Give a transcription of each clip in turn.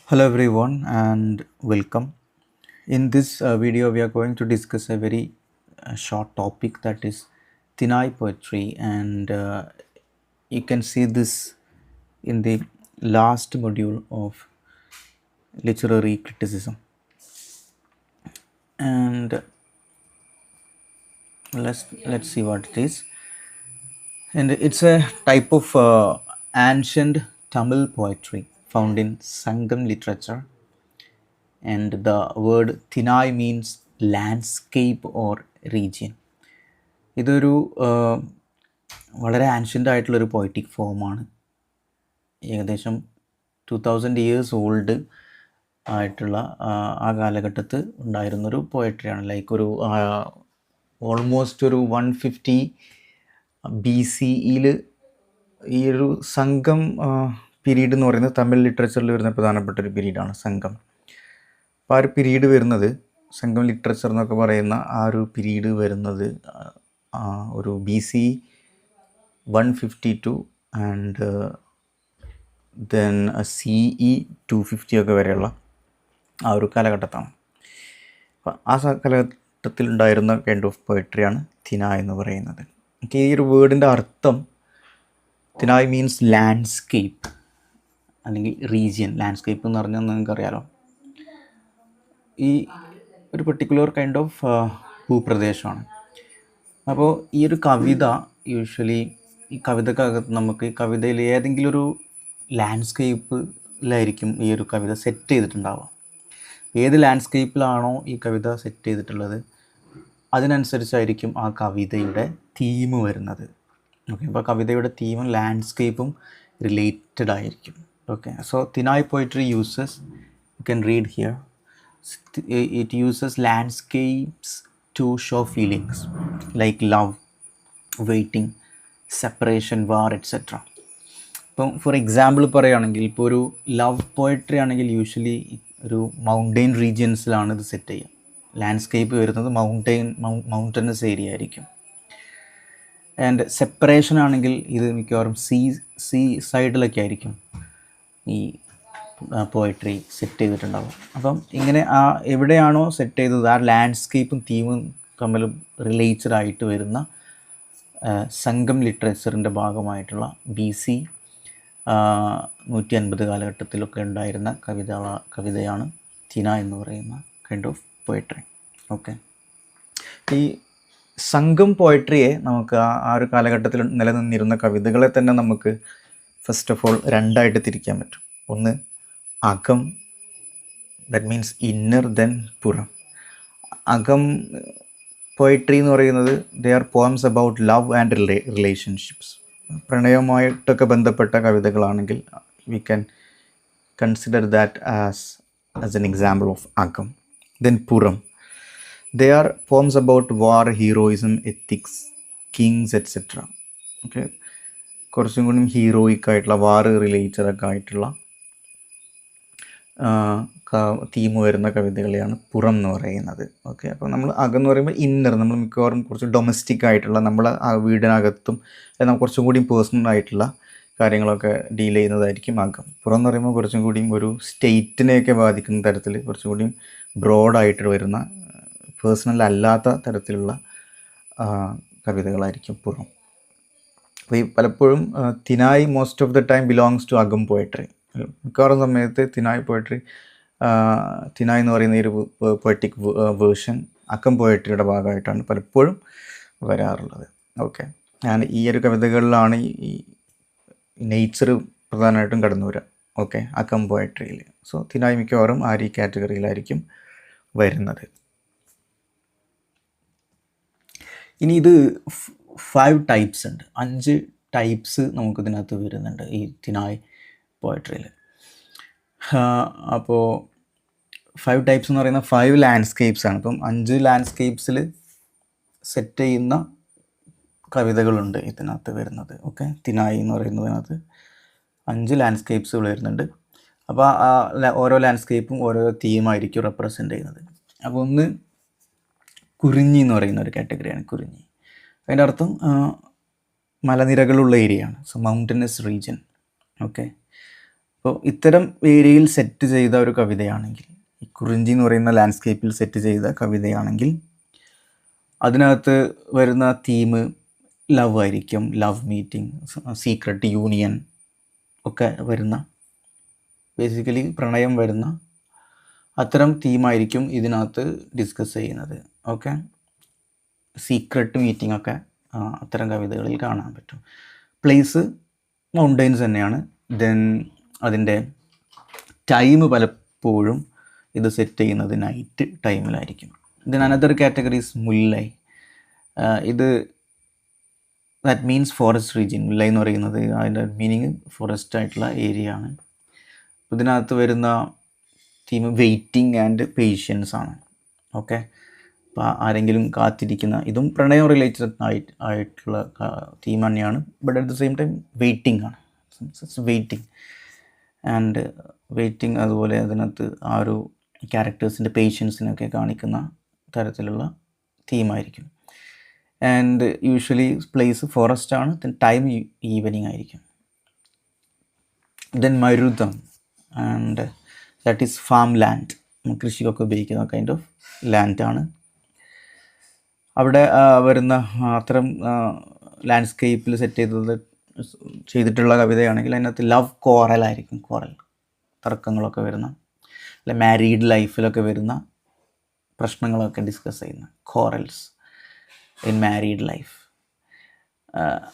Hello everyone and welcome. In this video, we are going to discuss a very short topic, that is Tinai poetry, and you can see this in the last module of literary criticism. And let's see what it is. And it's a type of ancient Tamil poetry found in Sangam literature, and the word Thinai means landscape or region. ഇതൊരു വളരെ ancient ആയിട്ടുള്ളൊരു poetic ഫോമാണ്. ഏകദേശം 2000 years old ആയിട്ടുള്ള ആ കാലഘട്ടത്ത് ഉണ്ടായിരുന്നൊരു പോയട്രിയാണ്. Like ഒരു almost ഒരു 150 BCE ഈ ഒരു സംഘം പീരീഡ് എന്ന് പറയുന്നത് തമിഴ് ലിറ്ററേച്ചറിൽ വരുന്ന പ്രധാനപ്പെട്ട ഒരു പീരീഡാണ് സംഘം. അപ്പോൾ ആ ഒരു പീരീഡ് വരുന്നത്, സംഘം ലിറ്ററേച്ചർ എന്നൊക്കെ പറയുന്ന ആ ഒരു പീരീഡ് വരുന്നത് ഒരു BC 152 ആൻഡ് ദെൻ CE 250 ഒക്കെ വരെയുള്ള ആ ഒരു കാലഘട്ടത്താണ്. അപ്പം ആ കാലഘട്ടത്തിൽ ഉണ്ടായിരുന്ന കൈൻഡ് ഓഫ് പോയട്രിയാണ് തിനായ് എന്ന് പറയുന്നത്. ഈ ഒരു വേർഡിൻ്റെ അർത്ഥം, തിനായ് മീൻസ് ലാൻഡ്സ്കേപ്പ് അല്ലെങ്കിൽ റീജിയൻ. ലാൻഡ്സ്കേപ്പ് എന്ന് പറഞ്ഞാൽ നിങ്ങൾക്കറിയാലോ, ഈ ഒരു പെർട്ടിക്കുലർ കൈൻഡ് ഓഫ് ഭൂപ്രദേശമാണ്. അപ്പോൾ ഈ ഒരു കവിത യൂഷ്വലി ഈ കവിതക്കകത്ത് നമുക്ക് ഈ കവിതയിൽ ഏതെങ്കിലും ഒരു ലാൻഡ്സ്കേപ്പിലായിരിക്കും ഈ ഒരു കവിത സെറ്റ് ചെയ്തിട്ടുണ്ടാവുക. ഏത് ലാൻഡ്സ്കേപ്പിലാണോ ഈ കവിത സെറ്റ് ചെയ്തിട്ടുള്ളത് അതിനനുസരിച്ചായിരിക്കും ആ കവിതയുടെ തീം വരുന്നത്. ഓക്കെ, അപ്പോൾ കവിതയുടെ തീമും ലാൻഡ്സ്കേപ്പും റിലേറ്റഡ് ആയിരിക്കും. Okay, so thinai poetry uses, you can read here, it uses landscapes to show feelings like love, waiting, separation, war, etc. ഇപ്പം ഫോർ എക്സാമ്പിൾ പറയുകയാണെങ്കിൽ, ഇപ്പോൾ ഒരു ലവ് പോയട്രി ആണെങ്കിൽ യൂഷ്വലി ഒരു മൗണ്ടെയിൻ റീജിയൻസിലാണ് ഇത് സെറ്റ് ചെയ്യുക. ലാൻഡ്സ്കേപ്പ് വരുന്നത് മൗണ്ടനസ് ഏരിയ ആയിരിക്കും. ആൻഡ് സെപ്പറേഷൻ ആണെങ്കിൽ ഇത് മിക്കവാറും സീ സൈഡിലൊക്കെ ആയിരിക്കും ഈ പോയട്രി സെറ്റ് ചെയ്തിട്ടുണ്ടാവും. അപ്പം ഇങ്ങനെ ആ എവിടെയാണോ സെറ്റ് ചെയ്തത് ആ ലാൻഡ്സ്കേപ്പും തീമും തമ്മിൽ റിലേറ്റഡ് ആയിട്ട് വരുന്ന സംഘം ലിറ്ററേച്ചറിൻ്റെ ഭാഗമായിട്ടുള്ള BC 150 കാലഘട്ടത്തിലൊക്കെ ഉണ്ടായിരുന്ന കവിതയാണ് തിന എന്ന് പറയുന്ന കൈൻഡ് ഓഫ് പോയട്രി. ഓക്കെ, ഈ സംഘം പോയട്രിയെ നമുക്ക് ആ ഒരു കാലഘട്ടത്തിൽ നിലനിന്നിരുന്ന കവിതകളെ തന്നെ നമുക്ക് ഫസ്റ്റ് ഓഫ് ഓൾ രണ്ടായിട്ട് തിരിക്കാൻ പറ്റും. ഒന്ന് അകം, ദാറ്റ് മീൻസ് ഇന്നർ, ദെൻ പുറം. അകം പോയട്രി എന്ന് പറയുന്നത് they are poems about love and relationships. പ്രണയവുമായിട്ടൊക്കെ ബന്ധപ്പെട്ട കവിതകളാണെങ്കിൽ we can consider that as an example of akam. Then puram, they are poems about war, heroism, ethics, kings, etcetera. Okay, കുറച്ചും കൂടി heroic ആയിട്ടുള്ള വാർ റിലേറ്റഡൊക്കെ ആയിട്ടുള്ള തീം വരുന്ന കവിതകളെയാണ് പുറം എന്ന് പറയുന്നത്. ഓക്കെ, അപ്പോൾ നമ്മൾ അകം എന്ന് പറയുമ്പോൾ ഇന്നർ, നമ്മൾ മിക്കവാറും കുറച്ച് ഡൊമസ്റ്റിക് ആയിട്ടുള്ള നമ്മളെ ആ വീടിനകത്തും നമുക്ക് കുറച്ചും കൂടി പേഴ്സണൽ ആയിട്ടുള്ള കാര്യങ്ങളൊക്കെ ഡീൽ ചെയ്യുന്നതായിരിക്കും അകം. പുറം എന്ന് പറയുമ്പോൾ കുറച്ചും കൂടിയും ഒരു സ്റ്റേറ്റിനെയൊക്കെ ബാധിക്കുന്ന തരത്തിൽ കുറച്ചും കൂടിയും ബ്രോഡായിട്ട് വരുന്ന പേഴ്സണൽ അല്ലാത്ത തരത്തിലുള്ള കവിതകളായിരിക്കും പുറം. അപ്പോൾ ഈ പലപ്പോഴും thinai most of the time belongs to akam poetry. മിക്കവാറും സമയത്ത് തിനായ് പോയട്രി, തിനായ് എന്ന് പറയുന്ന ഈ ഒരു പോയറ്റിക് വേർഷൻ അക്കം പോയട്രിയുടെ ഭാഗമായിട്ടാണ് പലപ്പോഴും വരാറുള്ളത്. ഓക്കെ, ഞാൻ ഈ ഒരു കവിതകളിലാണ് ഈ നേച്ചർ പ്രധാനമായിട്ടും കടന്നു വരിക. ഓക്കെ, അക്കം പോയട്രിയിൽ. സോ തിനായ് മിക്കവാറും ആ ഒരു കാറ്റഗറിയിലായിരിക്കും വരുന്നത്. ഇനി ഇത് 5 ടൈപ്സ് ഉണ്ട്, 5 ടൈപ്സ് നമുക്കിതിനകത്ത് വരുന്നുണ്ട് ഈ തിനായ് പോയട്രിയിൽ. അപ്പോൾ 5 ടൈപ്സ് എന്ന് പറയുന്ന 5 ലാൻഡ്സ്കേപ്സ് ആണ്. അപ്പം 5 ലാൻഡ്സ്കേപ്സിൽ സെറ്റ് ചെയ്യുന്ന കവിതകളുണ്ട് ഇതിനകത്ത് വരുന്നത്. ഓക്കെ, തിനായ് എന്ന് പറയുന്നതിനകത്ത് 5 ലാൻഡ്സ്കേപ്സുകൾ വരുന്നുണ്ട്. അപ്പോൾ ഓരോ ലാൻഡ്സ്കേപ്പും ഓരോ തീമായിരിക്കും റെപ്രസെൻ്റ് ചെയ്യുന്നത്. അപ്പോൾ ഒന്ന് കുറിഞ്ഞി എന്ന് പറയുന്ന ഒരു കാറ്റഗറിയാണ് കുറിഞ്ഞി. അതിൻ്റെ അർത്ഥം മലനിരകളുള്ള ഏരിയയാണ്. So mountainous region. ഓക്കെ, അപ്പോൾ ഇത്തരം ഏരിയയിൽ സെറ്റ് ചെയ്ത ഒരു കവിതയാണെങ്കിൽ, ഈ കുറിഞ്ചി എന്ന് പറയുന്ന ലാൻഡ്സ്കേപ്പിൽ സെറ്റ് ചെയ്ത കവിതയാണെങ്കിൽ അതിനകത്ത് വരുന്ന തീം ലവ് ആയിരിക്കും. ലവ് മീറ്റിംഗ്, സീക്രട്ട് യൂണിയൻ ഒക്കെ വരുന്ന, ബേസിക്കലി പ്രണയം വരുന്ന അത്തരം തീമായിരിക്കും ഇതിനകത്ത് ഡിസ്കസ് ചെയ്യുന്നത്. ഓക്കെ, സീക്രട്ട് മീറ്റിംഗ് ഒക്കെ അത്തരം കവിതകളിൽ കാണാൻ പറ്റും. പ്ലേസ് മൗണ്ടെയ്ൻസ് തന്നെയാണ്. ദെൻ അതിൻ്റെ ടൈം പലപ്പോഴും ഇത് സെറ്റ് ചെയ്യുന്നത് നൈറ്റ് ടൈമിലായിരിക്കും. Then another categories mullai. ഇത് that means forest region. Mullai എന്ന് പറയുന്നത് അതിൻ്റെ മീനിങ് ഫോറസ്റ്റ് ആയിട്ടുള്ള ഏരിയ ആണ്. ഇതിനകത്ത് വരുന്ന തീം വെയിറ്റിംഗ് ആൻഡ് പേഷ്യൻസ് ആണ്. ഓക്കെ, അപ്പോൾ ആരെങ്കിലും കാത്തിരിക്കുന്ന, ഇതും പ്രണയം റിലേറ്റഡ് ആയിട്ടുള്ള തീം തന്നെയാണ്. But at the same time waiting ആണ്. വെയിറ്റിംഗ് ആൻഡ് വെയിറ്റിംഗ്, അതുപോലെ അതിനകത്ത് ആ ഒരു ക്യാരക്ടേഴ്സിൻ്റെ പേഷ്യൻസിനൊക്കെ കാണിക്കുന്ന തരത്തിലുള്ള തീമായിരിക്കും. ആൻഡ് യൂഷ്വലി പ്ലേസ് ഫോറസ്റ്റ് ആണ്. ദെൻ ടൈം ഈവനിങ് ആയിരിക്കും. Then marutham, and that is farm land. കൃഷിക്കൊക്കെ ഉപയോഗിക്കുന്ന കൈൻഡ് ഓഫ് ലാൻഡാണ്. അവിടെ വരുന്ന അത്തരം ലാൻഡ്സ്കേപ്പിൽ സെറ്റ് ചെയ്തിട്ടുള്ള കവിതയാണെങ്കിൽ അതിനകത്ത് ലവ് കോറലായിരിക്കും. കോറൽ തർക്കങ്ങളൊക്കെ വരുന്ന, അല്ലെ മാരീഡ് ലൈഫിലൊക്കെ വരുന്ന പ്രശ്നങ്ങളൊക്കെ ഡിസ്കസ് ചെയ്യുന്ന കോറൽസ് ഇൻ മാരീഡ് ലൈഫ്.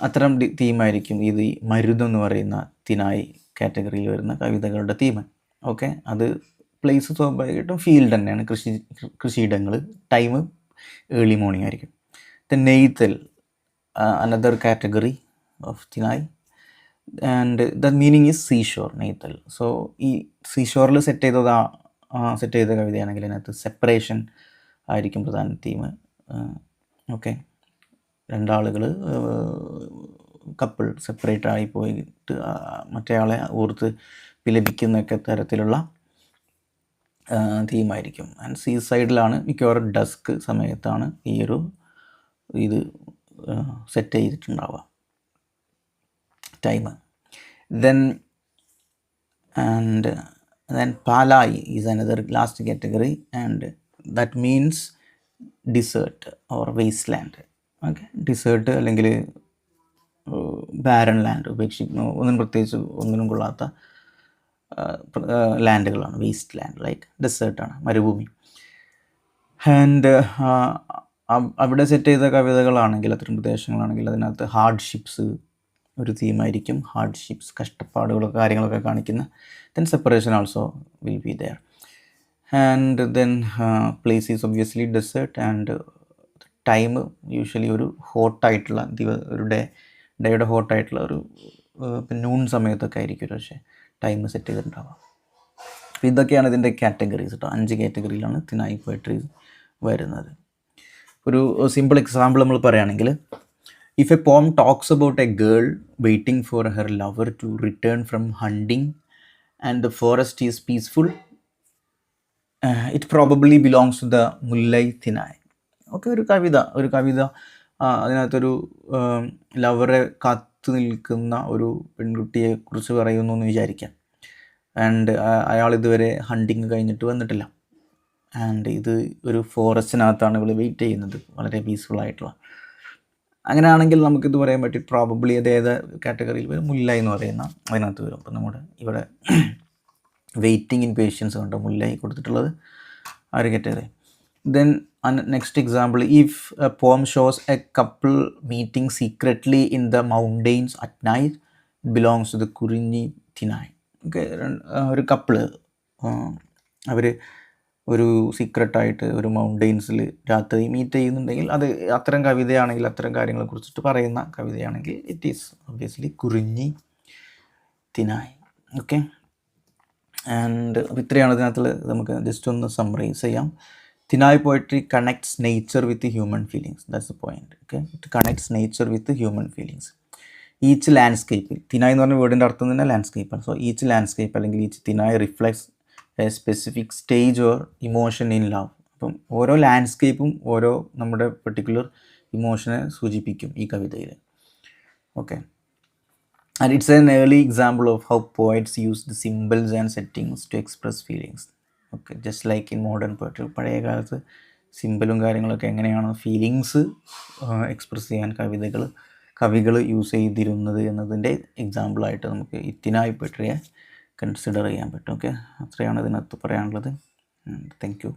അത്തരം തീമായിരിക്കും ഇത് മരുതം എന്ന് പറയുന്ന തിനായി കാറ്റഗറിയിൽ വരുന്ന കവിതകളുടെ തീം. ഓക്കെ, അത് പ്ലേസ് സ്വാഭാവികമായിട്ടും ഫീൽഡ് തന്നെയാണ്, കൃഷിയിടങ്ങൾ. ടൈം ഏർലി മോർണിംഗ് ആയിരിക്കും. Then neithal, another category of thinai, and the meaning is seashore. Neithal, so ഈ സീഷോറിൽ സെറ്റ് ചെയ്ത കവിതയാണെങ്കിൽ അതിനകത്ത് സെപ്പറേഷൻ ആയിരിക്കും പ്രധാന തീം. ഓക്കെ, രണ്ടാളുകൾ കപ്പിൾ സെപ്പറേറ്റ് ആയി പോയിട്ട് മറ്റേയാളെ ഓർത്ത് വിലപിക്കുന്നൊക്കെ തരത്തിലുള്ള തീമായിരിക്കും. ആൻഡ് സീ സൈഡിലാണ് മിക്കവാറും ഡസ്ക് സമയത്താണ് ഇത് സെറ്റ് ചെയ്തിട്ടുണ്ടാവുക time. Then palai is another last category, and that means desert or waste land. Okay, desert അല്ലെങ്കിൽ ബാരൻ ലാൻഡ്, ഒന്നിനും കൊള്ളാത്ത ലാൻഡുകളാണ് വേസ്റ്റ് ലാൻഡ്, ലൈക്ക് ഡെസേർട്ടാണ്, മരുഭൂമി. ആൻഡ് അവിടെ സെറ്റ് ചെയ്ത കവിതകളാണെങ്കിൽ, അത്തരം പ്രദേശങ്ങളാണെങ്കിൽ അതിനകത്ത് ഹാർഡ്ഷിപ്സ് ഒരു തീമായിരിക്കും. ഹാർഡ്ഷിപ്സ്, കഷ്ടപ്പാടുകളൊക്കെ കാര്യങ്ങളൊക്കെ കാണിക്കുന്ന. Then separation also will be there. And then place is obviously desert. And time usually ഒരു ഹോട്ടായിട്ടുള്ള ഒരു ഡേയുടെ ഹോട്ടായിട്ടുള്ള ഒരു നൂൺ സമയത്തൊക്കെ ആയിരിക്കും പക്ഷേ ടൈം സെറ്റ് ചെയ്തിട്ടുണ്ടാവാം. അപ്പോൾ ഇതൊക്കെയാണ് ഇതിൻ്റെ കാറ്റഗറീസ് കേട്ടോ. 5 കാറ്റഗറിയിലാണ് തിനായി പോയട്രീസ് വരുന്നത്. ഒരു സിമ്പിൾ എക്സാമ്പിൾ നമ്മൾ പറയുകയാണെങ്കിൽ, if a poem talks about a girl waiting for her lover to return from hunting and the forest is peaceful, it probably belongs to the mullai thinai. Okay, ഒരു കവിത അതിനകത്തൊരു ലവറെ കാത്തു നിൽക്കുന്ന ഒരു പെൺകുട്ടിയെ കുറിച്ച് പറയുന്നു എന്ന് വിചാരിക്കാം. ആൻഡ് അയാൾ ഇതുവരെ ഹണ്ടിങ് കഴിഞ്ഞിട്ട് വന്നിട്ടില്ല. ആൻഡ് ഇത് ഒരു ഫോറസ്റ്റിനകത്താണ് ഇവൾ വെയിറ്റ് ചെയ്യുന്നത്, വളരെ പീസ്ഫുൾ ആയിട്ടുള്ള. അങ്ങനെയാണെങ്കിൽ നമുക്കിത് പറയാൻ പറ്റും പ്രോബബ്ലി അത് ഏത് കാറ്റഗറിയിൽ വരും, മുല്ലൈ എന്ന് പറയുന്ന അതിനകത്ത് വരും. അപ്പം നമ്മുടെ ഇവിടെ വെയിറ്റിംഗ് ഇൻ പേഷ്യൻസ് കണ്ടോ മുല്ലൈ കൊടുത്തിട്ടുള്ളത് ആ ഒരു category. Then next example, if a poem shows a couple meeting secretly in the mountains at night, belongs to the kurinji thinai. Okay, ഒരു കപ്പിള് അവർ ഒരു സീക്രട്ടായിട്ട് ഒരു മൗണ്ടെയ്ൻസിൽ രാത്രി മീറ്റ് ചെയ്യുന്നുണ്ടെങ്കിൽ, അത് അത്തരം കവിതയാണെങ്കിൽ, അത്തരം കാര്യങ്ങളെ കുറിച്ചിട്ട് പറയുന്ന കവിതയാണെങ്കിൽ, it is obviously kurinji thinai. Okay, and ഇത്രയാണ് ഇതിനകത്ത് നമുക്ക് ജസ്റ്റ് ഒന്ന് സമ്മറൈസ് ചെയ്യാം. Thinai poetry connects nature with human feelings. That's the point. Okay, it connects nature with human feelings. Each landscape, thinai എന്ന് പറഞ്ഞ വേർഡിൻ്റെ അർത്ഥം തന്നെ ലാൻഡ്സ്കേപ്പാണ്. സോ ഈച്ച് ലാൻഡ്സ്കേപ്പ് അല്ലെങ്കിൽ each thinai reflects a specific stage or emotion in love. അപ്പം ഓരോ ലാൻഡ്സ്കേപ്പും ഓരോ നമ്മുടെ പെർട്ടിക്കുലർ ഇമോഷനെ സൂചിപ്പിക്കും ഈ കവിതയിൽ. Okay, And it's an early example of how poets used symbols and settings to express feelings. Okay, just like in modern poetry. പഴയ കാലത്ത് സിമ്പിളും കാര്യങ്ങളൊക്കെ എങ്ങനെയാണ് ഫീലിങ്സ് എക്സ്പ്രസ് ചെയ്യാൻ കവികൾ യൂസ് ചെയ്തിരുന്നത് എന്നതിൻ്റെ എക്സാമ്പിളായിട്ട് നമുക്ക് ഇത്തിനായി പോയിട്രിയെ കൺസിഡർ ചെയ്യാൻ പറ്റും. ഓക്കെ, അത്രയാണ് ഇതിനകത്ത് പറയാനുള്ളത്. Thank you.